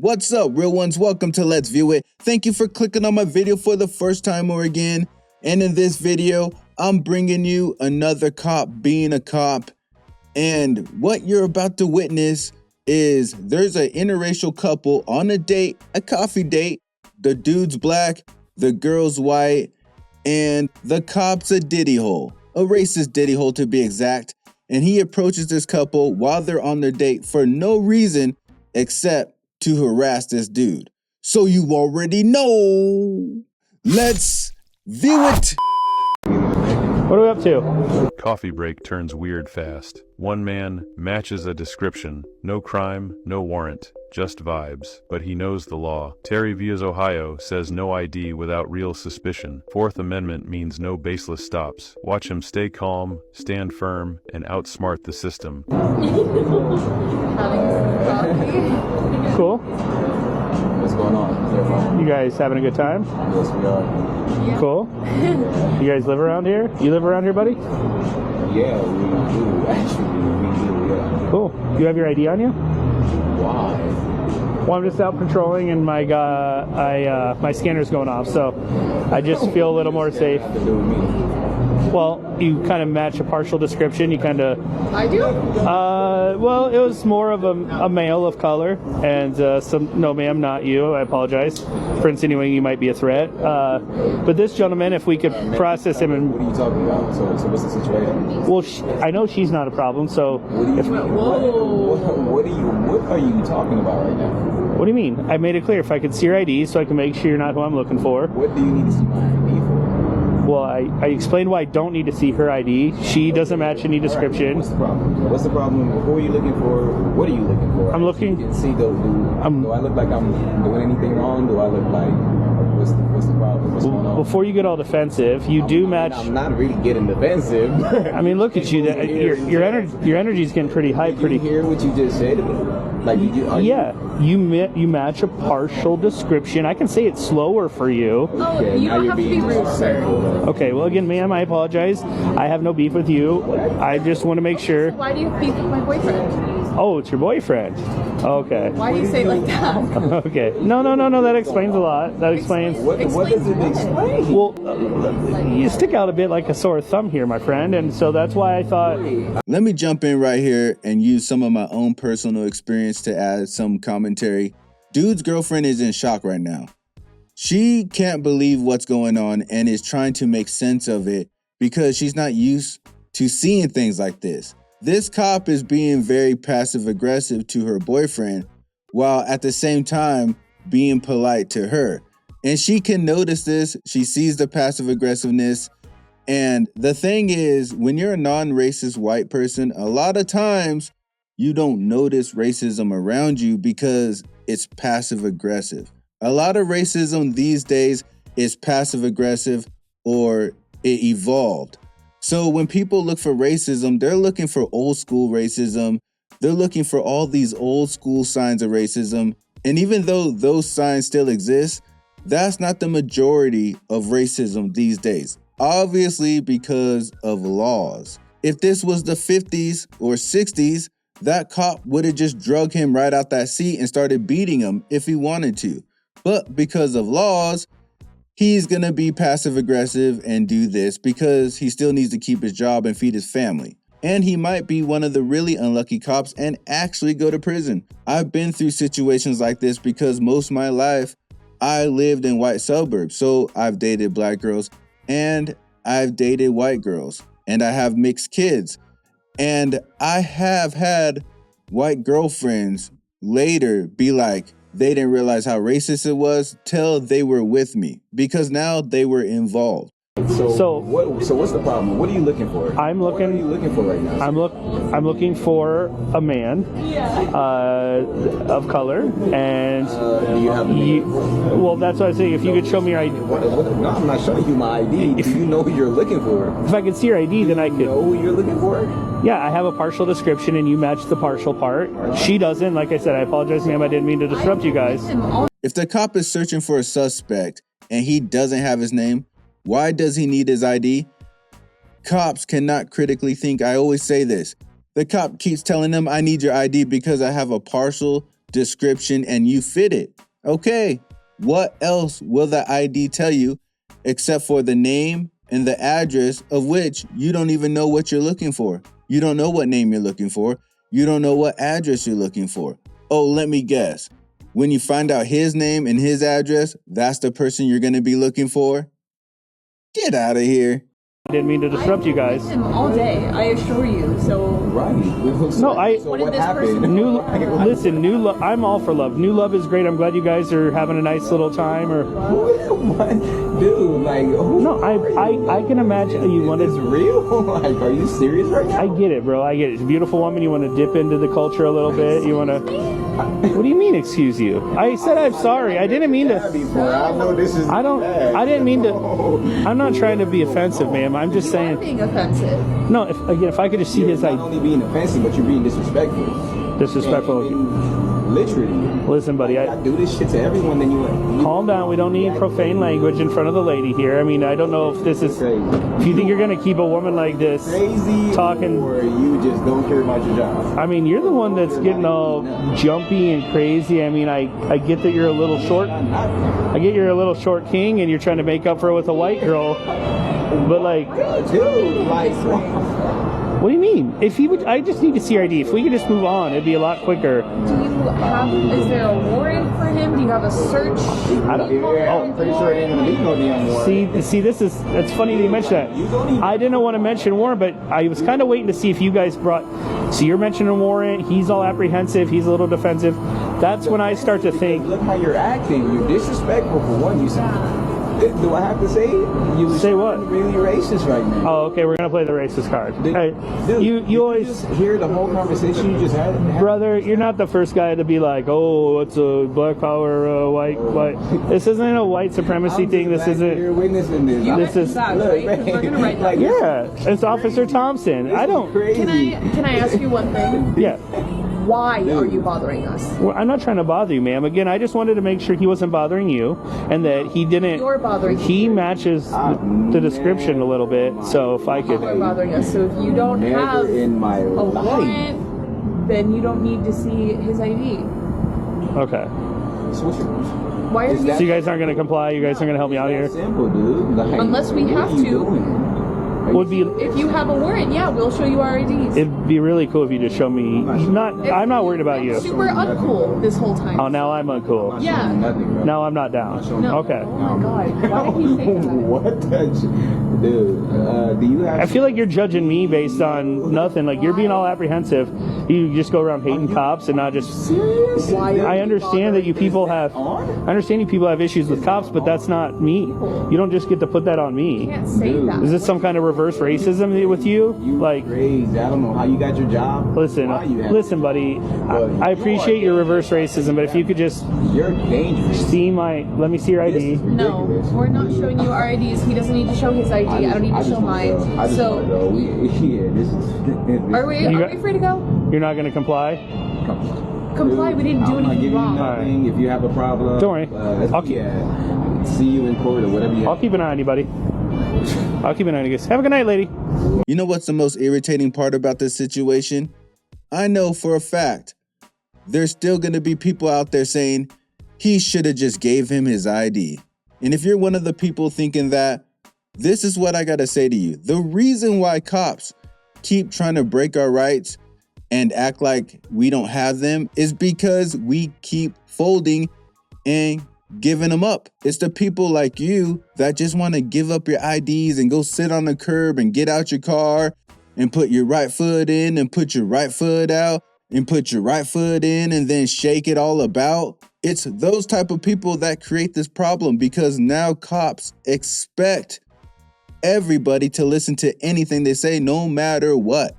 What's up, real ones? Welcome to Let's View It. Thank you for clicking on my video for the first time or again. And in this video, I'm bringing you another cop being a cop. And what you're about to witness is there's an interracial couple on a date, a coffee date. The dude's black, the girl's white, and the cop's a diddy hole, a racist diddy hole to be exact. And he approaches this couple while they're on their date for no reason except to harass this dude. So you already know. Let's view it. What are we up to? Coffee break turns weird fast. One man matches a description. No crime, no warrant, just vibes. But he knows the law. Terry vs. Ohio says no ID without real suspicion. Fourth Amendment means no baseless stops. Watch him stay calm, stand firm, and outsmart the system. Cool. What's going on? You guys having a good time? Yes, we are. Yeah. Cool. You guys live around here? You live around here, buddy? Yeah, we do. Actually, we do, yeah. Cool. You have your ID on you? Why? Well, I'm just out patrolling and my my scanner's going off, so I just feel a little more safe. Have to do with me. Well, you kind of match a partial description. You kind of... I do? Well, it was more of a male of color, and no, ma'am, not you. I apologize for insinuating you might be a threat. But this gentleman, if we could process him and... What are you talking about? So what's the situation? Well, I know she's not a problem, so... What are you talking about right now? What do you mean? I made it clear. If I could see your ID so I can make sure you're not who I'm looking for. What do you need to see my ID for? Well, I explained why I don't need to see her ID. She doesn't match any description. What's the problem? What's the problem? Who are you looking for? What are you looking for? I'm looking... See, do I look like I'm doing anything wrong? Do I look like... What's the problem? What's going on? Before you get all defensive, you do match... I'm not really getting defensive. I mean, look at you. Your energy's getting pretty high. Did you hear what you just said to me? Like, You match a partial description. I can say it slower for you. Oh, you don't have to be rude, sir. Okay, well, again, ma'am, I apologize. I have no beef with you. I just want to make sure. Why do you have beef with my boyfriend? Oh, it's your boyfriend. Okay. Why do you say it like that? Okay. No. That explains a lot. That explains. What does it explain? Well, you stick out a bit like a sore thumb here, my friend, and so that's why I thought. Let me jump in right here and use some of my own personal experience to add some commentary. Dude's girlfriend is in shock right now. She can't believe what's going on and is trying to make sense of it because she's not used to seeing things like this. This cop is being very passive aggressive to her boyfriend while at the same time being polite to her. And she can notice this. She sees the passive aggressiveness. And the thing is, when you're a non-racist white person, a lot of times you don't notice racism around you because it's passive aggressive. A lot of racism these days is passive aggressive or it evolved. So when people look for racism, they're looking for old school racism. They're looking for all these old school signs of racism. And even though those signs still exist, that's not the majority of racism these days. Obviously because of laws. If this was the 50s or 60s, that cop would have just drug him right out that seat and started beating him if he wanted to. But because of laws, he's going to be passive aggressive and do this because he still needs to keep his job and feed his family. And he might be one of the really unlucky cops and actually go to prison. I've been through situations like this because most of my life I lived in white suburbs. So I've dated black girls and I've dated white girls and I have mixed kids. And I have had white girlfriends later be like, they didn't realize how racist it was till they were with me because now they were involved. So what's the problem? What are you looking for? What are you looking for right now? I'm looking for a man of color, and do you have a name? Well, that's what I say. If you could show me your ID. No, I'm not showing you my ID. Do you know who you're looking for? If I could see your ID, then I could. Know who you're looking for? Yeah, I have a partial description, and you match the partial part. She doesn't. Like I said, I apologize, ma'am. I didn't mean to disrupt you guys. If the cop is searching for a suspect and he doesn't have his name, why does he need his ID? Cops cannot critically think. I always say this. The cop keeps telling them, I need your ID because I have a partial description and you fit it. Okay, what else will the ID tell you except for the name and the address of which you don't even know what you're looking for? You don't know what name you're looking for. You don't know what address you're looking for. Oh, let me guess. When you find out his name and his address, that's the person you're going to be looking for? Get out of here. I didn't mean to disrupt you guys. Him all day, I assure you. So Right. No, I- So What did what this happened? person- New love. I'm all for love. New love is great. I'm glad you guys are having a nice little time. Or What? Dude, like, who? no, I can imagine you wanted. It's real? Like, are you serious right now? I get it, bro. I get it. It's a beautiful woman. You want to dip into the culture a little bit. You want to. What do you mean, excuse you? I said I'm sorry. I didn't mean to. Before, I know this is. I don't. I didn't mean to. I'm not trying to be offensive, ma'am. I'm just you are saying. being offensive. No, if I could just see his Not ID. only being offensive, but you're being disrespectful. Disrespectful. And literally. Listen, buddy. I do this shit to everyone, then you. Calm down. We don't need profane language in front of the lady here. I mean, I don't know if this is. If you think you're gonna keep a woman like this Crazy, talking. or you just don't care about your job. I mean, you're the one that's getting all jumpy and crazy. I mean, I get that you're a little short. I get you're a little short king and you're trying to make up for it with a white girl. But like, Dude, like, what do you mean? If he would, I just need to see your ID. If we could just move on, it'd be a lot quicker. Do you have? Is there a warrant for him? Do you have a search? I don't. yeah, I'm pretty sure it ain't gonna be no damn war. See, this is. It's funny that you mentioned that. I didn't want to mention warrant, but I was kind of waiting to see if you guys brought. So you're mentioning warrant. He's all apprehensive. He's a little defensive. That's when I start to think. Look how you're acting. You're disrespectful for one. You said. Do I have to say it? You Say what? Really racist right now. Oh, okay. We're gonna play the racist card. Hey, Dude, you always. just hear the whole conversation you just had. Brother, you're not the first guy to be like, oh, it's a black power, white. This isn't a white supremacy thing. This isn't. You're witnessing this. You This have is- facts, right? 'Cause we're gonna write that. Yeah, it's Officer Thompson. I don't. Crazy. Can I ask you one thing? Yeah, Why are you bothering us? well, I'm not trying to bother you, ma'am. Again, I just wanted to make sure he wasn't bothering you, and that he didn't. You're bothering He me. matches the description a little bit. So if I could. You're bothering us. So if you don't Never have in my a life. warrant, then you don't need to see his ID. Okay. So what's your Why are Is you? that- So you guys aren't gonna comply. You guys aren't gonna help me out here. simple, dude? Like, Unless we what have are you to. doing? Would be. If you have a warrant, yeah, we'll show you our IDs. It'd be really cool if you just show me. I'm not worried about you. Super uncool this whole time. Oh, now I'm uncool. Yeah. Nothing, bro. Now I'm not down. No. Okay. Oh my god. Why did he say that? What the dude? Do you have? I feel like you're judging me based on nothing. Like you're being all apprehensive. You just go around hating cops and not just. Why are I you understand that you bothering people have. I understand you people have issues with cops, but that's not me. You don't just get to put that on You me. can't say Dude. that. Is this some kind of reverse racism with you? You Like, crazy. I don't know how you got your job. listen, Why you have listen, buddy. I appreciate your reverse racism, but if you could just You're dangerous. see my. Let me see your This ID. is No, ridiculous. we're not showing you our IDs. He doesn't need to show his ID. I don't need to show mine. I just So, wanna go. Yeah, this is. are we free to go? You're not going to comply? Comply. We didn't do I'm not anything giving you wrong. nothing. If you have a problem, Don't worry. I'll keep- see you in court or whatever you I'll have. keep an eye on you, buddy. I'll keep an eye on you guys. Have a good night, lady. You know what's the most irritating part about this situation? I know for a fact there's still going to be people out there saying he should have just gave him his ID. And if you're one of the people thinking that, this is what I got to say to you. The reason why cops keep trying to break our rights and act like we don't have them is because we keep folding and giving them up. It's the people like you that just want to give up your IDs and go sit on the curb and get out your car and put your right foot in and put your right foot out and put your right foot in and then shake it all about. It's those type of people that create this problem because now cops expect everybody to listen to anything they say no matter what,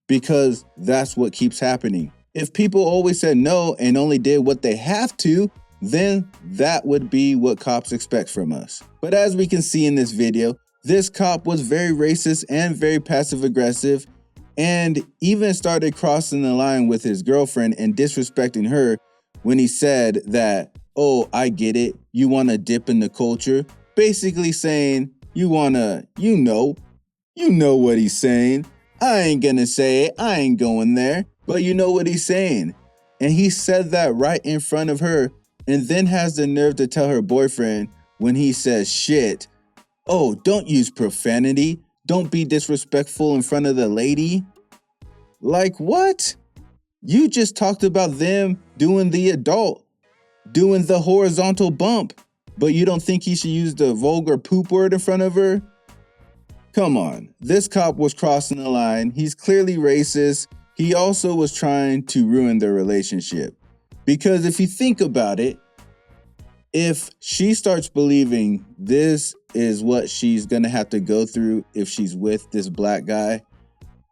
because that's what keeps happening. If people always said no and only did what they have to, then that would be what cops expect from us. But as we can see in this video, this cop was very racist and very passive aggressive and even started crossing the line with his girlfriend and disrespecting her when he said that, oh, I get it, you want to dip in the culture. Basically saying, you know what he's saying. I ain't gonna say it, I ain't going there, but you know what he's saying. And he said that right in front of her, and then has the nerve to tell her boyfriend when he says shit, oh, don't use profanity. Don't be disrespectful in front of the lady. Like what? You just talked about them doing the adult, doing the horizontal bump, but you don't think he should use the vulgar poop word in front of her? Come on, this cop was crossing the line. He's clearly racist. He also was trying to ruin their relationship. Because if you think about it, if she starts believing this is what she's gonna have to go through if she's with this black guy,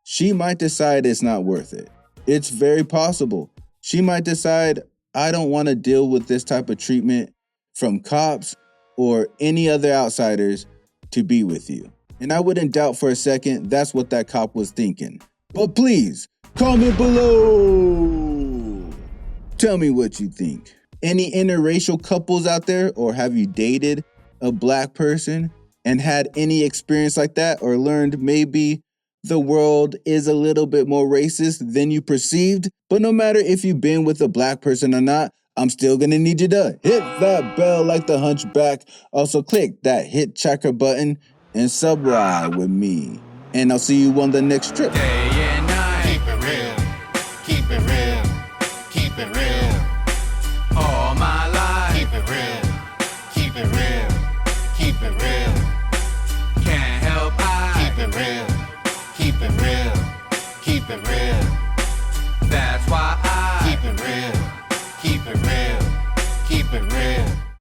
she might decide it's not worth it. It's very possible. She might decide, I don't want to deal with this type of treatment from cops or any other outsiders to be with you. And I wouldn't doubt for a second that's what that cop was thinking. But please, comment below. Tell me what you think. Any interracial couples out there, or have you dated a black person and had any experience like that, or learned maybe the world is a little bit more racist than you perceived? But no matter if you've been with a black person or not, I'm still gonna need you to hit that bell like the hunchback. Also click that hit checker button and subscribe with me. And I'll see you on the next trip.